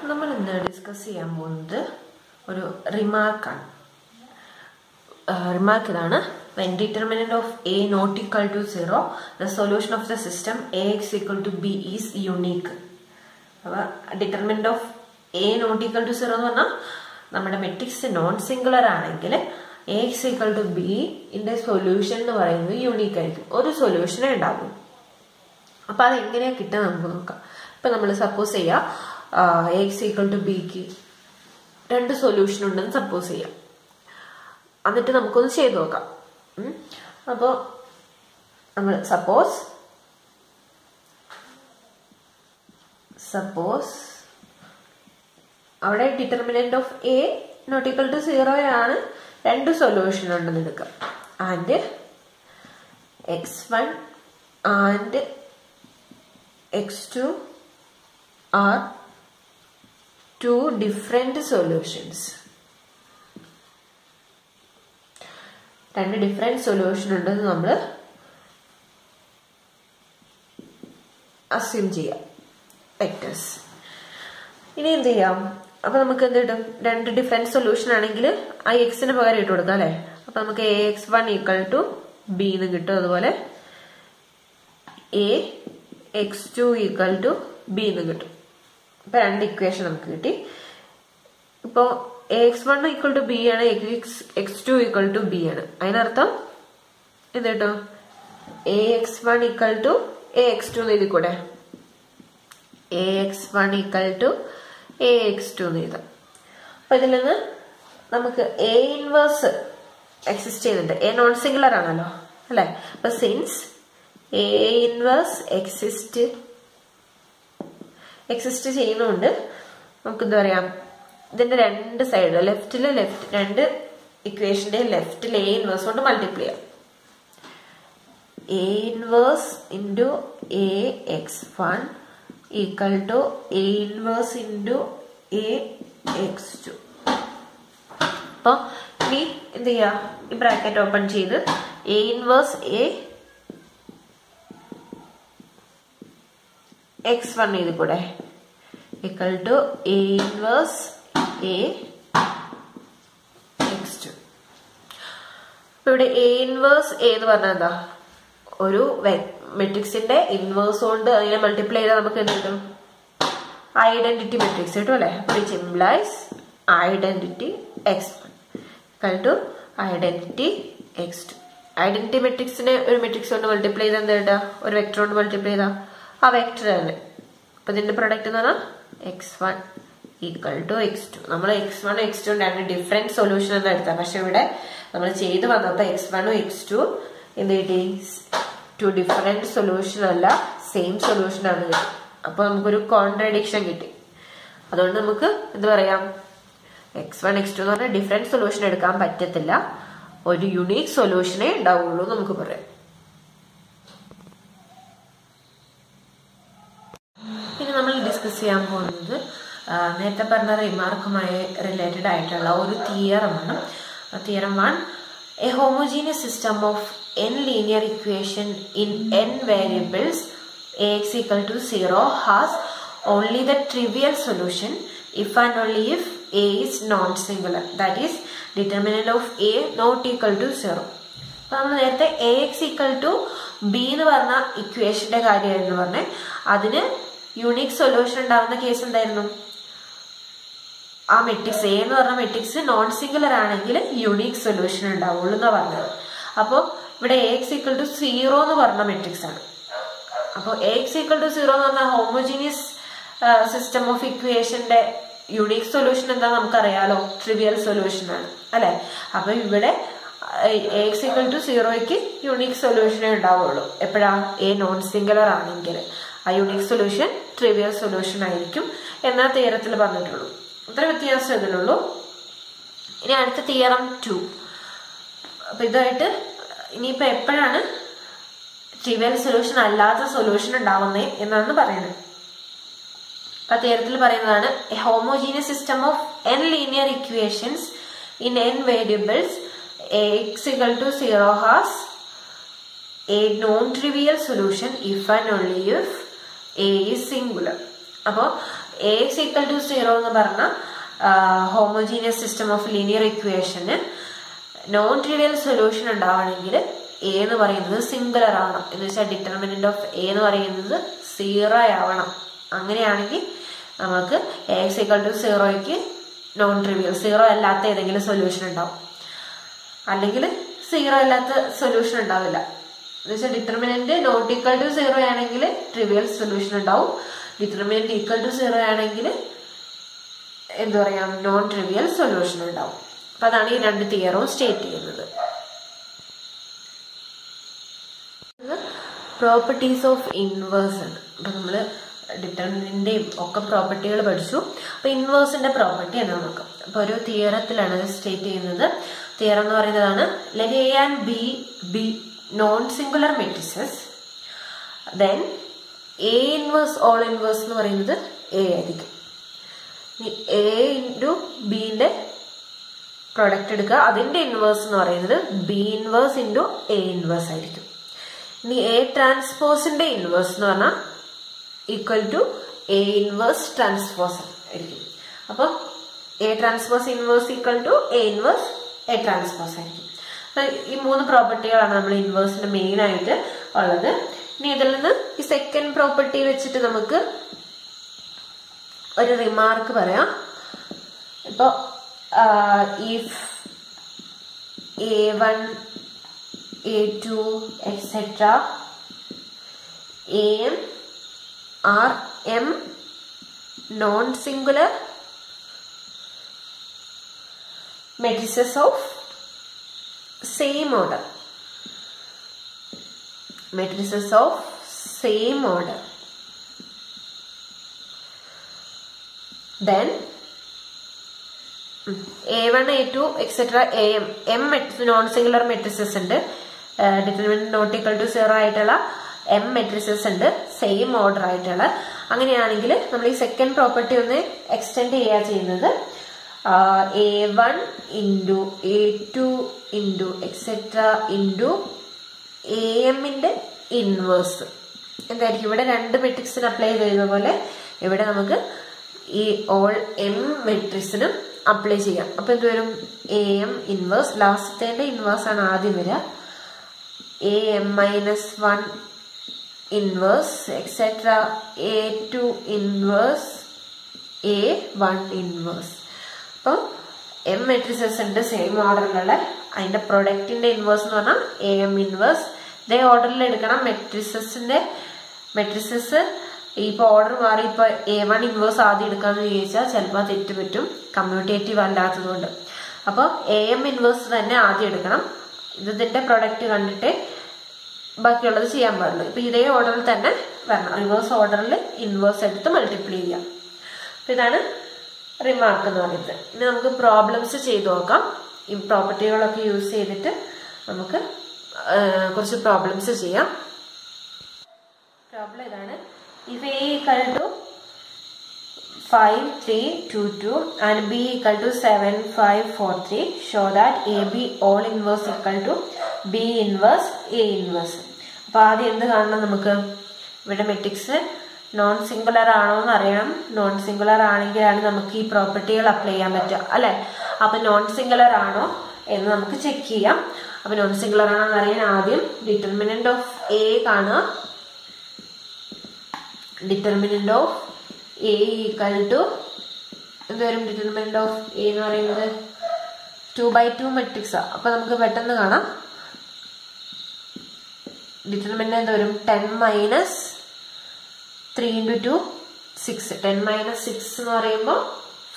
നമ്മൾ ഇന്ന് ഡിസ്കസ് ചെയ്യാൻ പോകുന്നത് ഒരു റിമാർക്കാണ്. റിമാർക്ക് ഇതാണ്: when determinant of a not equal to 0, the solution of the system ax equal to b is unique. അപ്പോൾ determinant of a not equal to 0 എന്ന് പറഞ്ഞാൽ നമ്മുടെ മെട്രിക്സ് നോൺ സിംഗുലർ ആണെങ്കിൽ ax equal to b ന്റെ solution എന്ന് പറയുന്നത് unique ആയിരിക്കും, ഒരു സൊല്യൂഷനേ ഉണ്ടാകും. അപ്പൊ അത് എങ്ങനെയാ കിട്ടുക നമുക്ക് നോക്കാം. ഇപ്പൊ നമ്മൾ സപ്പോസ് ചെയ്യാം ax equal to bക്ക് രണ്ട് സൊല്യൂഷൻ ഉണ്ടെന്ന് സപ്പോസ് ചെയ്യാം. എന്നിട്ട് നമുക്കൊന്ന് ചെയ്ത് നോക്കാം. അപ്പോൾ നമ്മൾ സപ്പോസ് അവിടെ determinant of A not equal to 0 ആണ്, രണ്ട് സൊല്യൂഷൻ ഉണ്ടെന്ന് എടുക്കാം. And x1 and x2 are two different solutions. രണ്ട് ഡിഫറെന്റ് സൊല്യൂഷൻ ഉണ്ടെന്ന് നമ്മൾ അസ്യൂം ചെയ്യാം, വെക്ടേഴ്സ്. ഇനി എന്ത് ചെയ്യാം? അപ്പൊ നമുക്ക് എന്ത് കിട്ടും? രണ്ട് ഡിഫറെന്റ് സൊല്യൂഷൻ ആണെങ്കിൽ ആ എക്സിന് പകരം ഇട്ട് കൊടുക്കാം അല്ലെ. അപ്പൊ നമുക്ക് ax1 ഈക്വൽ ടു ബി എന്ന് കിട്ടും. അതുപോലെ ax2 ഈക്വൽ ടു ബി എന്ന് കിട്ടും. ഇപ്പൊ രണ്ട് ഇക്വേഷൻ നമുക്ക് കിട്ടി. ഇപ്പോ ax1 ഈക്വൽ ടു ബി ആണ്, x2 ഈക്വൽ ടു ബി ആണ്. അതിനർത്ഥം എന്ത് കിട്ടും? ax1 ഈക്വൽ ടു ax2 എന്ന് എഴുതി കൂടെ, ax1 ഈക്വൽ ടു ax2 എന്ന് എഴുതാം. അപ്പൊ ഇതിൽ നിന്ന് നമുക്ക് a ഇൻവേഴ്സ് എക്സിസ്റ്റ് ചെയ്യുന്നുണ്ട്. a നോൺ സിംഗുലർ ആണല്ലോ അല്ലെ. അപ്പൊ സിൻസ് a ഇൻവേഴ്സ് എക്സിസ്റ്റ് ചെയ്യുന്നുണ്ട്, നമുക്ക് എന്താ പറയാം, ഇതിന്റെ രണ്ട് സൈഡ് രണ്ട് ഇക്വേഷന്റെ ലെഫ്റ്റിൽ a ഇൻവേഴ്സ് കൊണ്ട് മൾട്ടിപ്ലൈ ചെയ്യാം. a inverse into ax1 equal to a inverse into ax2. അപ്പൊ ഇനി എന്ത് ചെയ്യാം? ഈ ബ്രാക്കറ്റ് ഓപ്പൺ ചെയ്ത് a ഇൻവേഴ്സ് x1 ചെയ്ത് കൂടെ equal to a inverse ax2. അപ്പൊ ഇവിടെ a ഇൻവേഴ്സ് എന്ന് പറഞ്ഞാൽ എന്താ? ഒരു മെട്രിക്സിന്റെ ഇൻവേഴ്സ് കൊണ്ട് അതിനെ മൾട്ടിപ്ലൈ ചെയ്താൽ നമുക്ക് എന്ത് കിട്ടും? ഐഡന്റിറ്റി മെട്രിക്സ് കിട്ടും അല്ലെ. Which implies identity x1 equal to identity x2. Identity മെട്രിക്സിനെ ഒരു മെട്രിക്സ് കൊണ്ട് മൾട്ടിപ്ലൈ ചെയ്താൽ എന്താ കിട്ടുക? ഒരു വെക്ടർ കൊണ്ട് മൾട്ടിപ്ലൈ ചെയ്താൽ ആ വെക്ടർ തന്നെ. അപ്പൊ ഇതിന്റെ പ്രൊഡക്റ്റ് എന്ന് പറഞ്ഞാൽ x1 ഈക്വൽ ടു x2. നമ്മൾ x1 x2 രണ്ട് ഡിഫറെന്റ് സൊല്യൂഷൻ എന്ന് എടുത്താൽ, പക്ഷെ ഇവിടെ നമ്മൾ ചെയ്ത് വന്നപ്പോ x1 x2 എന്ത് കിട്ടി? ടു ഡിഫറെന്റ് സൊല്യൂഷൻ അല്ല, സെയിം സൊല്യൂഷൻ ആണ് കിട്ടി. അപ്പൊ നമുക്കൊരു കോൺട്രഡിക്ഷൻ കിട്ടി. അതുകൊണ്ട് നമുക്ക് എന്ത് പറയാം? x1 x2 എന്ന് പറഞ്ഞാൽ ഡിഫറെന്റ് സൊല്യൂഷൻ എടുക്കാൻ പറ്റത്തില്ല, ഒരു യുണീക് സൊല്യൂഷനേ ഉണ്ടാവുള്ളൂ നമുക്ക് പറയാം. പിന്നെ നമ്മൾ ഡിസ്കസ് ചെയ്യാൻ പോകുന്നത് നേരത്തെ പറഞ്ഞ റിമാർക്കുമായി റിലേറ്റഡ് ആയിട്ടുള്ള ഒരു തിയറമാണ്. Theorem 1: a homogeneous system of n linear equation in n variables ax equal to 0 has only the trivial solution if and only if a is non-singular, that is determinant of a not equal to 0. അപ്പൊ നമ്മൾ നേരത്തെ ax equal to b എന്ന് പറഞ്ഞ ഇക്വേഷന്റെ കാര്യമായിരുന്നു പറഞ്ഞേ. അതിന് unique solution ഉണ്ടാവുന്ന കേസ് എന്തായിരുന്നു? ആ മെട്രിക്സ് എ എന്ന് പറഞ്ഞ മെട്രിക്സ് നോൺ സിംഗുലർ ആണെങ്കിൽ യൂണിക് സൊല്യൂഷൻ ഉണ്ടാവുള്ളൂ എന്നാ പറഞ്ഞത്. അപ്പൊ ഇവിടെ ax equal to 0 എന്ന് പറഞ്ഞ മെട്രിക്സ് ആണ്. അപ്പോൾ ax equal to 0 എന്ന് പറഞ്ഞ ഹോമോജീനിയസ് സിസ്റ്റം ഓഫ് ഇക്വേഷന്റെ യൂണിക് സൊല്യൂഷൻ എന്താ നമുക്കറിയാലോ, ട്രിവിയൽ സൊല്യൂഷൻ ആണ് അല്ലെ. അപ്പൊ ഇവിടെ ax equal to 0ക്ക് യൂണിക് സൊല്യൂഷനേ ഉണ്ടാവുള്ളൂ. എപ്പോഴാ? a നോൺ സിംഗുലർ ആണെങ്കിൽ ആ യൂണിക് സൊല്യൂഷൻ ട്രിവിയൽ സൊല്യൂഷൻ ആയിരിക്കും എന്നാ തിയറത്തിൽ പറഞ്ഞിട്ടുള്ളൂ. അത്ര വ്യത്യാസം ഇതിലുള്ളൂ. ഇനി അടുത്ത തിയറം 2. അപ്പൊ ഇതായിട്ട് ഇനിയിപ്പോ എപ്പോഴാണ് ട്രിവിയൽ സൊല്യൂഷൻ അല്ലാത്ത സൊല്യൂഷൻ ഉണ്ടാവുന്നേ എന്നാണ് പറയുന്നത്. അപ്പൊ തിയറത്തിൽ പറയുന്നതാണ്: A homogeneous system of n linear equations in n variables ax equal to 0 has a non-trivial solution if and only if a is singular. അപ്പോൾ Ax equal to 0 എന്ന് പറഞ്ഞ ഹോമോജീനിയസ് സിസ്റ്റം ഓഫ് ലീനിയർ ഇക്വേഷന് non trivial solution ഉണ്ടാവണമെങ്കിൽ A എന്ന് പറയുന്നത് singular ആവണം. എന്ന് വെച്ചാൽ ഡിറ്റർമിനന്റ് ഓഫ് എ എന്ന് പറയുന്നത് 0 ആവണം. അങ്ങനെയാണെങ്കിൽ നമുക്ക് Ax equal to 0ക്ക് നോൺ ട്രിവിയൽ 0 അല്ലാത്ത ഏതെങ്കിലും സൊല്യൂഷൻ ഉണ്ടാവും. അല്ലെങ്കിൽ 0 അല്ലാത്ത സൊല്യൂഷൻ ഉണ്ടാവില്ല. എന്ന് വെച്ചാൽ ഡിറ്റർമിനന്റ് നോട്ട് ഈക്വൽ ടു 0 ആണെങ്കിൽ ട്രിവിയൽ സൊല്യൂഷൻ ഉണ്ടാവും. ഡിറ്റർമിനന്റ് ഈക്വൽ ടു 0 ആണെങ്കിൽ എന്താ പറയാ നോൺ ട്രിവിയൽ സൊല്യൂഷൻ ഉണ്ടാവും. അപ്പൊ അതാണ് ഈ രണ്ട് തിയറവും സ്റ്റേറ്റ് ചെയ്യുന്നത്. പ്രോപ്പർട്ടീസ് ഓഫ് ഇൻവേഴ്സ് ആണ്. അപ്പൊ നമ്മള് ഡിറ്റർമിനന്റിന്റെയും ഒക്കെ പ്രോപ്പർട്ടികൾ പഠിച്ചു. അപ്പൊ ഇൻവേഴ്സിന്റെ പ്രോപ്പർട്ടി എന്ന് നോക്കാം. അപ്പൊ ഒരു തിയറത്തിലാണ് സ്റ്റേറ്റ് ചെയ്യുന്നത്. തിയറം എന്ന് പറയുന്നതാണ് let A and B be non-singular matrices, then A inverse all inverse എന്ന് പറയുന്നത് A ആയിരിക്കും. A ഇൻറ്റു ബിന്റെ പ്രൊഡക്റ്റ് എടുക്കുക, അതിന്റെ ഇൻവേഴ്സ് എന്ന് പറയുന്നത് B inverse into A inverse ആയിരിക്കും. ഇനി എ ട്രാൻസ്പോസിന്റെ ഇൻവേഴ്സ് എന്ന് പറഞ്ഞാൽ equal to A inverse transpose ആയിരിക്കും. അപ്പൊ A transpose inverse equal to A inverse A transpose ആയിരിക്കും. ഈ 3 പ്രോപ്പർട്ടികളാണ് നമ്മൾ ഇൻവേഴ്സിന് മെയിൻ ആയിട്ട് ഉള്ളത്. ഇനി ഇതിൽ നിന്ന് ഈ സെക്കൻഡ് പ്രോപ്പർട്ടി വെച്ചിട്ട് നമുക്ക് ഒരു റിമാർക്ക് പറയാം. ഇപ്പൊ if A1 A2 etc. AM are M non-singular matrices of same order. Matrices of same order. Then A1 A2 etc. AM M non-singular matrices ഉണ്ട്. ഡിറ്റർമിനന്റ് നോട്ട് ഈക്വൽ ടു 0 ആയിട്ടുള്ള M matrices ഉണ്ട്, same order ആയിട്ടുള്ള. അങ്ങനെയാണെങ്കിൽ നമ്മൾ ഈ second property ഒന്ന് extend ചെയ്യുക ചെയ്യുന്നത് A1 into A2 into etcetera into AMന്റെ ഇൻവേഴ്സ് എന്തായിരിക്കും. ഇവിടെ രണ്ട് മെട്രിക്സിന് അപ്ലൈ ചെയ്യുന്ന പോലെ ഇവിടെ നമുക്ക് ഈ ഓൾ M മെട്രിക്സിനും അപ്ലൈ ചെയ്യാം. അപ്പൊ എന്ത് വരും? AM ഇൻവേഴ്സ്, ലാസ്റ്റത്തെ ഇൻവേഴ്സ് ആണ് ആദ്യം വരിക. AM-1 inverse etcetera A2 inverse A1 inverse. അപ്പോൾ M മെട്രിസസ് ഉണ്ട് സെയിം ഓർഡറിലുള്ള. അതിന്റെ പ്രൊഡക്റ്റിന്റെ ഇൻവേഴ്സ് എന്ന് പറഞ്ഞാൽ AM ഇൻവേഴ്സ്. ഇതേ ഓർഡറിൽ എടുക്കണം. മെട്രിസസ് ഇപ്പൊ ഓർഡർ മാറി ഇപ്പൊ A1 ഇൻവേഴ്സ് ആദ്യം എടുക്കാന്ന് ചോദിച്ചാൽ ചിലപ്പോൾ തെറ്റ് പറ്റും, കമ്മ്യൂട്ടേറ്റീവ് അല്ലാത്തത് കൊണ്ട്. അപ്പോൾ AM ഇൻവേഴ്സ് തന്നെ ആദ്യം എടുക്കണം. ഇതിന്റെ പ്രൊഡക്റ്റ് കണ്ടിട്ട് ബാക്കിയുള്ളത് ചെയ്യാൻ പാടുള്ളൂ. ഇപ്പൊ ഇതേ ഓർഡറിൽ തന്നെ വരണം. റിവേഴ്സ് ഓർഡറിൽ ഇൻവേഴ്സ് എടുത്ത് മൾട്ടിപ്ലൈ ചെയ്യാം. അപ്പൊ ഇതാണ് റിമാർക്ക് എന്ന് പറയുന്നത്. ഇനി നമുക്ക് പ്രോബ്ലംസ് ചെയ്ത് നോക്കാം. ഈ പ്രോപ്പർട്ടികളൊക്കെ യൂസ് ചെയ്തിട്ട് നമുക്ക് കുറച്ച് പ്രോബ്ലംസ് ചെയ്യാം. പ്രോബ്ലം ഇതാണ്. If A equal to 5, 3, 2, 2 and B equal to 7, 5, 4, 3, show that AB all inverse equal to B inverse A inverse. അപ്പൊ ആദ്യം എന്ത് കാണണം? നമുക്ക് ഇവിടെ മെട്രിക്സ് നോൺ സിംഗുലർ ആണോ എന്ന് അറിയണം. നോൺ സിംഗുലർ ആണെങ്കിലാണ് നമുക്ക് ഈ പ്രോപ്പർട്ടികൾ അപ്ലൈ ചെയ്യാൻ പറ്റുക, അല്ലെ? അപ്പൊ നോൺ സിംഗുലർ ആണോ എന്ന് നമുക്ക് ചെക്ക് ചെയ്യാം. അപ്പൊ നോൺ സിംഗുലർ ആണോ എന്ന് അറിയാൻ ആദ്യം ഡിറ്റർമിനന്റ് ഓഫ് A കാണുക. Determinant of A equal to എന്ത് വരും? ഡിറ്റർമിനന്റ് ഓഫ് A എന്ന് പറയുന്നത് 2/2 മെട്രിക്സാ. അപ്പൊ നമുക്ക് പെട്ടെന്ന് കാണാം. ഡിറ്റർമിനന്റ് എന്ത് വരും? 10 മൈനസ് 3 ഇൻറ്റു 2 6. 10 മൈനസ് 6 എന്ന് പറയുമ്പോൾ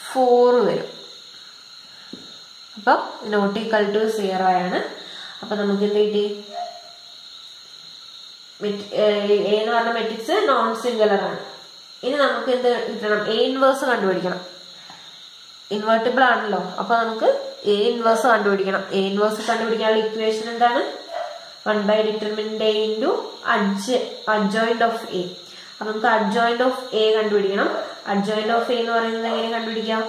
4 വരും. അപ്പൊ നോട്ട് ഈക്വൽ ടു 0 ആണ്. അപ്പൊ നമുക്ക് എന്ത് കിട്ടി? A എന്ന് പറഞ്ഞ മെട്രിക്സ് നോൺ സിംഗുലർ ആണ്. ഇനി നമുക്ക് എന്ത് കിട്ടണം? A ഇൻവേഴ്സ് കണ്ടുപിടിക്കണം. ഇൻവേർട്ടിബിൾ ആണല്ലോ. അപ്പൊ നമുക്ക് A ഇൻവേഴ്സ് കണ്ടുപിടിക്കണം. A ഇൻവേഴ്സ് കണ്ടുപിടിക്കാനുള്ള ഇക്വേഷൻ എന്താണ്? 1 determinant A into adjoint of A. അപ്പൊ നമുക്ക് അഡ്ജോയിന്റ് ഓഫ് A കണ്ടുപിടിക്കണം. അഡ്ജോയിന്റ് ഓഫ് A എന്ന് പറയുന്നത് എങ്ങനെ കണ്ടുപിടിക്കാം?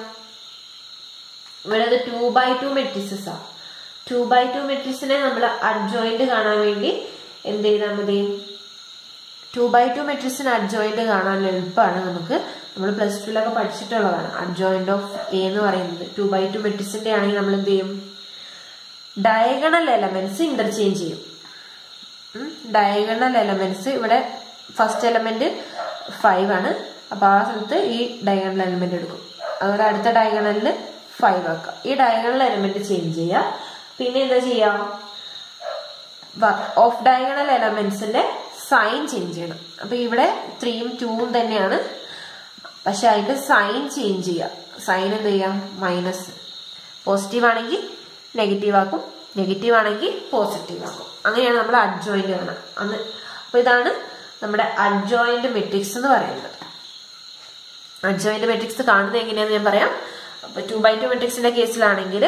ഇവിടെ 2/2 മെട്രിക്സസ് ആ. 2/2 മെട്രിക്സിനെ നമ്മൾ അഡ്ജോയിന്റ് കാണാൻ വേണ്ടി എന്ത് ചെയ്താൽ മതി? 2/2 മെട്രിക്സിന് അഡ്ജോയിന്റ് കാണാൻ എളുപ്പമാണ്. നമുക്ക് നമ്മൾ പ്ലസ് ടുവിലൊക്കെ പഠിച്ചിട്ടുള്ളതാണ്. അഡ്ജോയിന്റ് ഓഫ് എ എന്ന് പറയുന്നത് 2x2 മെട്രിക്സിന്റെ ആണെങ്കിൽ നമ്മൾ എന്ത് ചെയ്യും? ഡയഗണൽ എലമെന്റ്സ് ഇന്റർചേഞ്ച് ചെയ്യും. ഡയഗണൽ എലമെന്റ്സ് ഇവിടെ ഫസ്റ്റ് എലമെന്റ് 5 ആണ്. അപ്പൊ ആ സ്ഥലത്ത് ഈ ഡയഗണൽ എലമെന്റ് എടുക്കും. അതുപോലെ അടുത്ത ഡയഗണലിൽ 5 ആക്കാം. ഈ ഡയഗണൽ എലമെന്റ് ചേഞ്ച് ചെയ്യുക. പിന്നെ എന്താ ചെയ്യാം? ഓഫ് ഡയഗണൽ എലമെന്റ്സിന്റെ സൈൻ ചേഞ്ച് ചെയ്യണം. അപ്പൊ ഇവിടെ 3ഉം 2ഉം തന്നെയാണ്, പക്ഷെ അതിന്റെ സൈൻ ചേഞ്ച് ചെയ്യുക. സൈൻ എന്ത് ചെയ്യാം? മൈനസ്. പോസിറ്റീവ് ആണെങ്കിൽ നെഗറ്റീവ് ആക്കും, നെഗറ്റീവ് ആണെങ്കിൽ പോസിറ്റീവ് ആക്കും. അങ്ങനെയാണ് നമ്മൾ അഡ്ജോയിന്റ് കാണുക. അപ്പൊ ഇതാണ് നമ്മുടെ അഡ്ജോയിന്റ് മെട്രിക്സ് എന്ന് പറയുന്നത്. അഡ്ജോയിന്റ് മെട്രിക്സ് കാണുന്നത് എങ്ങനെയാന്ന് ഞാൻ പറയാം. അപ്പൊ 2x2 മെട്രിക്സിന്റെ കേസിലാണെങ്കിൽ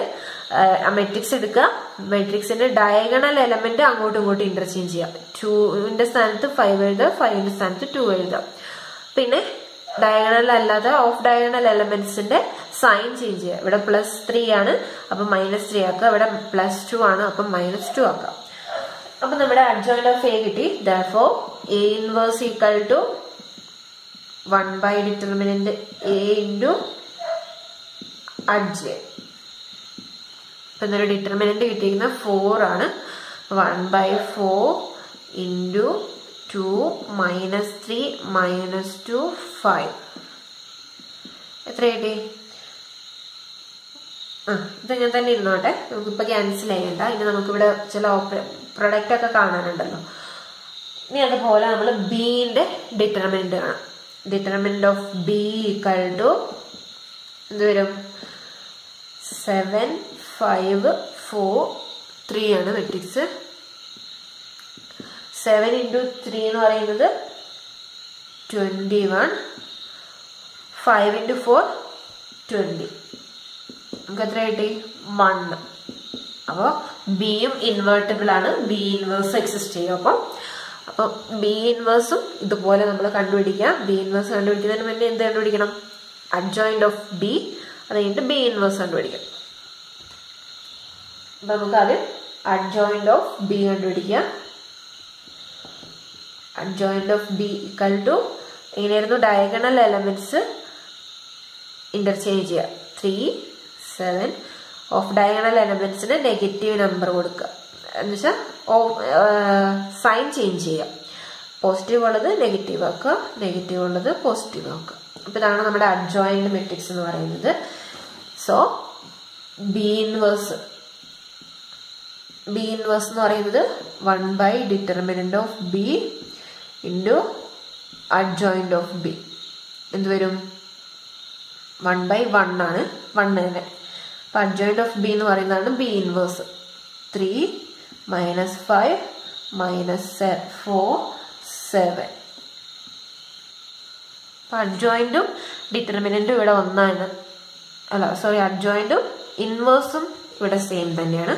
മെട്രിക്സ് എടുക്കുക, മെട്രിക്സിന്റെ ഡയഗണൽ എലമെന്റ് അങ്ങോട്ടും ഇങ്ങോട്ടും ഇന്റർചേഞ്ച് ചെയ്യാം. 2ന്റെ സ്ഥാനത്ത് 5 എഴുതുക, 5ന്റെ സ്ഥാനത്ത് 2 എഴുതുക. പിന്നെ ഡയഗണൽ അല്ലാതെ ഓഫ് ഡയഗണൽ എലമെന്റ്സിന്റെ സൈൻ ചേഞ്ച് ചെയ്യുക. ഇവിടെ +3 ആണ്, അപ്പൊ -3 ആക്കുക. ഇവിടെ +2 ആണ്, അപ്പൊ -2 ആക്കാം. അപ്പൊ നമ്മുടെ അഡ്ജോയിന്റ് ഓഫ് എ കിട്ടി. Therefore A inverse equal to 1 determinant A into adjoint. ഇപ്പൊ ഇന്നൊരു ഡിറ്റർമിനന്റ് കിട്ടിയിരിക്കുന്നത് 4 ആണ്. 1/4 into 2 -3 -2 5. എത്ര കിട്ടി? ഇതങ്ങനെ തന്നെ ഇരുന്നോട്ടെ, നമുക്കിപ്പോ ക്യാൻസൽ ചെയ്യണ്ട. ഇനി നമുക്കിവിടെ ചില പ്രൊഡക്റ്റ് ഒക്കെ കാണാനുണ്ടല്ലോ. ഇനി അതുപോലെ നമ്മൾ ബിന്റെ ഡിറ്റർമിനന്റ് കാണാം. Determinant of B equal to എന്ത് വരും? 7 5 4 3 ആണ് മെട്രിക്സ്. 7 into 3 എന്ന് പറയുന്നത് 21. 5 into 4 20. നമുക്ക് എത്ര കിട്ടി? 1. അപ്പൊ ബിയും ഇൻവേർട്ടിബിൾ ആണ്. ബി ഇൻവേഴ്സ് എക്സിസ്റ്റ് ചെയ്യും. അപ്പൊ ബി ഇൻവേഴ്സും ഇതുപോലെ നമ്മൾ കണ്ടുപിടിക്കുക. ബി ഇൻവേഴ്സ് കണ്ടുപിടിക്കുന്നതിന് മുന്നേ എന്ത് കണ്ടുപിടിക്കണം? അഡ്ജോയിന്റ് ഓഫ് ബി, അത് കഴിഞ്ഞിട്ട് ബി ഇൻവേഴ്സ് കണ്ടുപിടിക്കാം. അപ്പൊ നമുക്ക് ആദ്യം അഡ്ജോയിന്റ് ഓഫ് ബി കണ്ടുപിടിക്കുക. Adjoint of B equal to എങ്ങനെയായിരുന്നു? ഡയഗണൽ എലമെന്റ്സ് ഇന്റർചേഞ്ച് ചെയ്യുക. 3 7. ഓഫ് ഡയഗണൽ എലമെന്റ്സിന് നെഗറ്റീവ് നമ്പർ കൊടുക്കുക. എന്നുവെച്ചാൽ സൈൻ ചേഞ്ച് ചെയ്യുക. പോസിറ്റീവ് ഉള്ളത് നെഗറ്റീവ് ആക്കുക, നെഗറ്റീവ് ഉള്ളത് പോസിറ്റീവ് ആക്കുക. അപ്പൊ ഇതാണ് നമ്മുടെ അഡ്ജോയിന്റ് മെട്രിക്സ് എന്ന് പറയുന്നത്. സോ ബി ഇൻവേഴ്സ് എന്ന് പറയുന്നത് 1 determinant of B into adjoint of B. എന്ത് വരും? 1/1 ആണ്, 1 തന്നെ. അപ്പൊ അഡ്ജോയിന്റ് ഓഫ് ബി എന്ന് പറയുന്നതാണ് ബി ഇൻവേഴ്സ്. 3 -5 -4 7. അപ്പൊ അഡ്ജോയിന്റും ഡിറ്റർമിനന്റും ഇവിടെ ഒന്നാണ്. അഡ്ജോയിന്റും ഇൻവേഴ്സും ഇവിടെ സെയിം തന്നെയാണ്.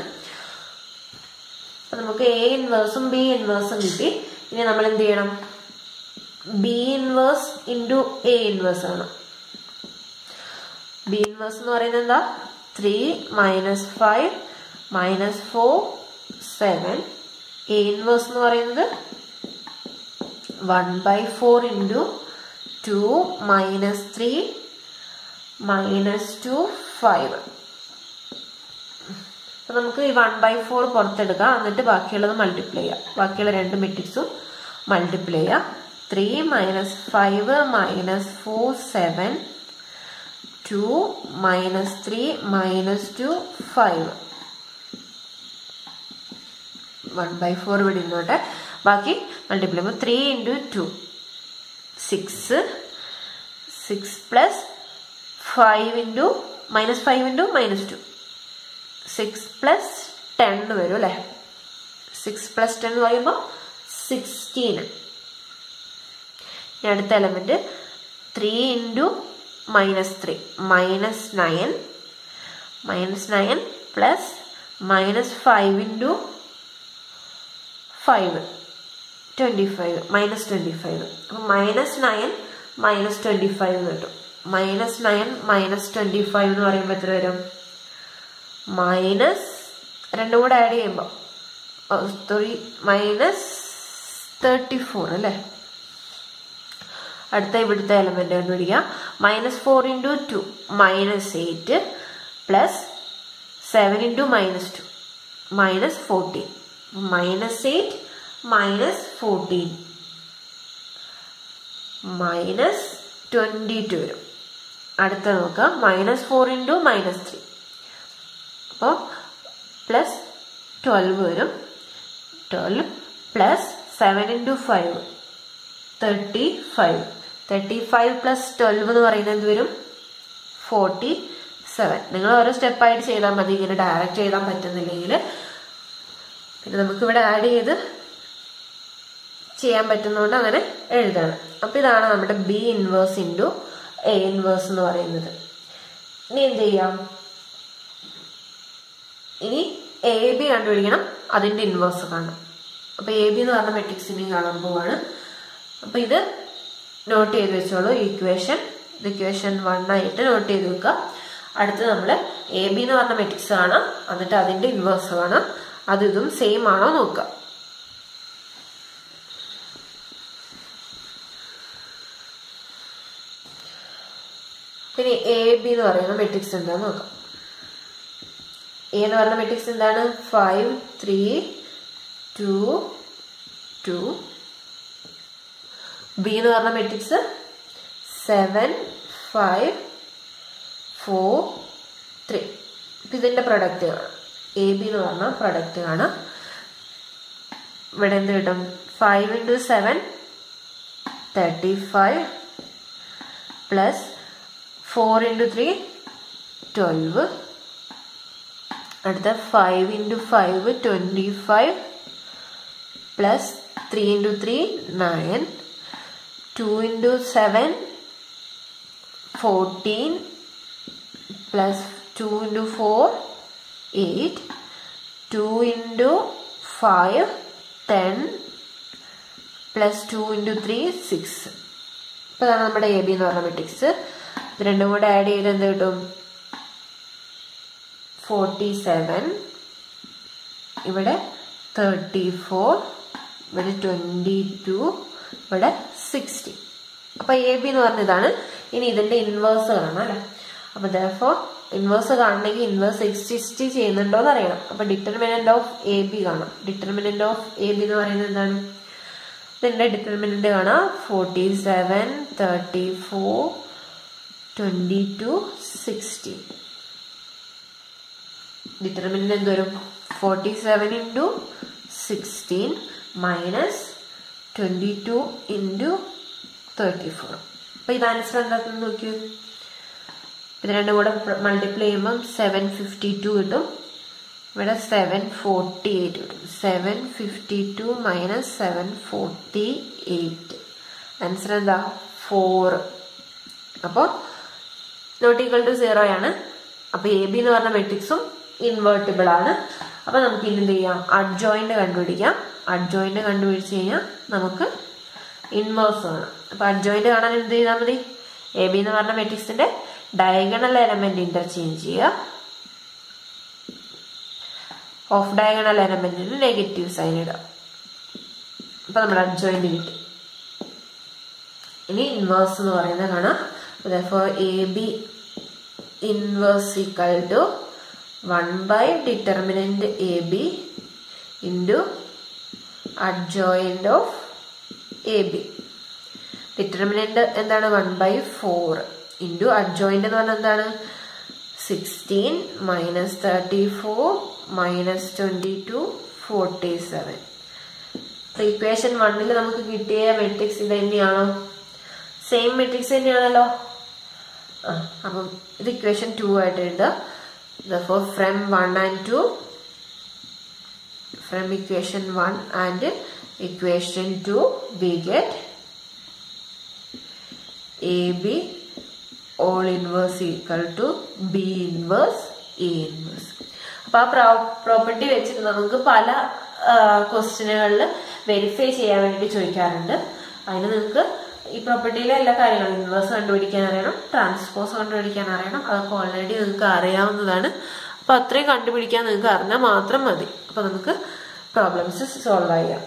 അപ്പൊ നമുക്ക് എ ഇൻവേഴ്സും ബി ഇൻവേഴ്സും കിട്ടി. ഇനി നമ്മൾ എന്ത് ചെയ്യണം? B inverse into A inverse ആണ്. ബി ഇൻവേഴ്സ് എന്ന് പറയുന്നത് എന്താ? 3 -5 -4 7. എ ഇൻവേഴ്സ് എന്ന് പറയുന്നത് 1/4 into 2 -3 -2 5. അപ്പൊ നമുക്ക് ഈ 1/4 പുറത്തെടുക്കാം. എന്നിട്ട് ബാക്കിയുള്ളത് മൾട്ടിപ്ലൈ ചെയ്യാം. ബാക്കിയുള്ള രണ്ട് മെട്രിക്സും മൾട്ടിപ്ലൈ ചെയ്യാം. 3 -5 -4 7. 2 -3 -2 5. 1/4 ഇവിടെ ഇരുന്നോട്ടെ. ബാക്കി മൾട്ടിപ്ലൈ ചെയ്യുമ്പോൾ 3 into 2 6. 6 plus 5 into -5 into -2 6 plus 10 വരും അല്ലെ. 6 plus 10 എന്ന് പറയുമ്പോൾ 16. അടുത്ത എലമെന്റ് 3 into -3 -9 -9 plus -5 into 5 25 -25. അപ്പൊ -9 -25 എന്ന് കിട്ടും. -9 -25 എന്ന് പറയുമ്പോൾ എത്ര വരും? രണ്ടും കൂടെ ആഡ് ചെയ്യുമ്പോൾ -34 അല്ലേ. അടുത്ത ഇവിടുത്തെ എലമെന്റ് കണ്ടുപിടിക്കാം. -4 × 2 -8 പ്ലസ് 7 × -2 -14 -8 -14 -22 വരും. അടുത്ത നോക്കാം -4 × -3 അപ്പോൾ പ്ലസ് 12 വരും. 12 പ്ലസ് 7 × 5 35. 35 പ്ലസ് 12 എന്ന് പറയുന്നത് എന്ത് വരും? 47. നിങ്ങൾ ഓരോ സ്റ്റെപ്പായിട്ട് ചെയ്താൽ മതി, ഇങ്ങനെ ഡയറക്റ്റ് എഴുതാൻ പറ്റുന്നില്ലെങ്കിൽ. പിന്നെ നമുക്കിവിടെ ആഡ് ചെയ്ത് ചെയ്യാൻ പറ്റുന്നതുകൊണ്ട് അങ്ങനെ എഴുതണം. അപ്പൊ ഇതാണ് നമ്മുടെ B ഇൻവേഴ്സ് × A ഇൻവേഴ്സ് എന്ന് പറയുന്നത്. ഇനി എന്ത് ചെയ്യാം? ഇനി AB കണ്ടുപിടിക്കണം, അതിന്റെ ഇൻവേഴ്സ് കാണാം. അപ്പൊ AB എന്ന് പറഞ്ഞ മെട്രിക്സിനെ കാണാൻ പോവാണ്. അപ്പൊ ഇത് നോട്ട് ചെയ്ത് വെച്ചോളൂ. ഇക്വേഷൻ 1 ആയിട്ട് നോട്ട് ചെയ്ത് വെക്കുക. അടുത്ത് നമ്മൾ AB എന്ന് പറഞ്ഞ മെട്രിക്സ് കാണാം, എന്നിട്ട് അതിന്റെ ഇൻവേഴ്സ് കാണാം. അത് ഇതും സെയിം ആണോ നോക്കുക. പിന്നെ AB എന്ന് പറയുന്ന മെട്രിക്സ് എന്താന്ന് നോക്കാം. A എന്ന് പറയുന്ന മെട്രിക്സ് എന്താണ്? 5 3 2 2. B എന്ന് പറഞ്ഞ മെട്രിക്സ് 7 5 4 3. ഇതിന്റെ പ്രൊഡക്റ്റ് കാണാം. AB എന്ന് പറഞ്ഞ പ്രൊഡക്റ്റ് കാണാം. ഇവിടെ എന്ത് കിട്ടും? 5 × 7 35 പ്ലസ് 4 × 3 12. അടുത്ത 5 × 5 25 പ്ലസ് 3 × 3 9. 2 × 7 14 plus 2 × 4 8. 2 × 5 10 plus 2 × 3 6. ഇപ്പൊ ഇതാണ് നമ്മുടെ AB എന്ന് പറഞ്ഞ മെട്രിക്സ്. ഇത് രണ്ടും കൂടെ ആഡ് ചെയ്ത് എന്ത് കിട്ടും? 47. ഇവിടെ 34. ഇവിടെ 22. ഇവിടെ 60. അപ്പൊ AB എന്ന് പറഞ്ഞതാണ്. ഇനി ഇതിന്റെ ഇൻവേഴ്സ് കാണാം അല്ലെ. അപ്പൊ therefore ഇൻവേഴ്സ് കാണണമെങ്കിൽ ഇൻവേഴ്സ് എക്സിസ്റ്റ് ചെയ്യുന്നുണ്ടോ എന്ന് അറിയണം. അപ്പൊ ഡിറ്റർമിനന്റ് ഓഫ് AB കാണാം. ഡിറ്റർമിനന്റ് ഓഫ് AB എന്ന് പറയുന്നത് എന്താണ്? ഇതിന്റെ ഡിറ്റർമിനന്റ് കാണാം. 47 34 22 60. ഡിറ്റർമിനന്റ് എന്ത് വരും? 47 × 16 മൈനസ് 22 × 34. അപ്പൊ ഇത് ആൻസർ എന്താണെന്ന് നോക്കിയോ. ഇത് രണ്ടും കൂടെ മൾട്ടിപ്ലൈ ചെയ്യുമ്പോൾ 752 കിട്ടും. ഇവിടെ 748 കിട്ടും. 752 മൈനസ് 748. ആൻസർ എന്താ? 4. അപ്പോൾ നോട്ട് ഈക്വൽ ടു 0 ആണ്. അപ്പൊ AB എന്ന് പറഞ്ഞ മെട്രിക്സും ഇൻവേർട്ടിബിൾ ആണ്. അപ്പൊ നമുക്ക് ഇനി എന്ത് ചെയ്യാം? അഡ്ജോയിന്റ് കണ്ടുപിടിക്കാം. അഡ്ജോയിന്റ് കണ്ടുപിടിച്ച് കഴിഞ്ഞാൽ നമുക്ക് ഇൻവേഴ്സ് കാണാം. അപ്പൊ അഡ്ജോയിന്റ് കാണാൻ എന്ത് ചെയ്താൽ മതി? AB എന്ന് പറഞ്ഞ മെട്രിക്സിന്റെ ഡയഗണൽ എലമെന്റ് ഇന്റർചേഞ്ച് ചെയ്യുക. ഓഫ് ഡയഗണൽ എലമെന്റിന് നെഗറ്റീവ് സൈൻ ഇടുക. അപ്പൊ നമ്മൾ അഡ്ജോയിന്റ് കിട്ടി. ഇനി ഇൻവേഴ്സ് എന്ന് പറയുന്നത് കാണാം. AB inverse equal to 1/determinant AB into adjoint of AB. Determinant എന്താണ്? 1/4 into adjoint എന്ന് പറഞ്ഞാൽ എന്താണ്? 16 minus 34 minus 22 47. ഇക്വേഷൻ 1 നമുക്ക് കിട്ടിയ മെട്രിക്സ് ഇത് തന്നെയാണോ? സെയിം മെട്രിക്സ് തന്നെയാണല്ലോ. അപ്പം ഇത് ഇക്വേഷൻ 2 ആയിട്ട് എഴുതുക. Therefore from 1 and 2, from equation 1 and equation 2 we get AB all inverse equal to B inverse A inverse. അപ്പൊ ആ പ്രോപ്പർട്ടി വെച്ചിട്ട് നമുക്ക് പല ക്വസ്റ്റ്യനുകളിൽ വെരിഫൈ ചെയ്യാൻ വേണ്ടി ചോദിക്കാറുണ്ട്. അതിന് നിങ്ങൾക്ക് ഈ പ്രോപ്പർട്ടിയിലെ എല്ലാ കാര്യങ്ങളും ഇൻവേഴ്സ് കണ്ടുപിടിക്കാൻ അറിയണം, ട്രാൻസ്പോസ് കണ്ടുപിടിക്കാൻ അറിയണം. അതൊക്കെ ഓൾറെഡി നിങ്ങൾക്ക് അറിയാവുന്നതാണ്. അപ്പൊ അത്രയും കണ്ടുപിടിക്കാൻ നിങ്ങൾക്ക് അറിഞ്ഞാൽ മാത്രം മതി. അപ്പൊ നമുക്ക് പ്രോബ്ലംസ് സോൾവ് ചെയ്യാം.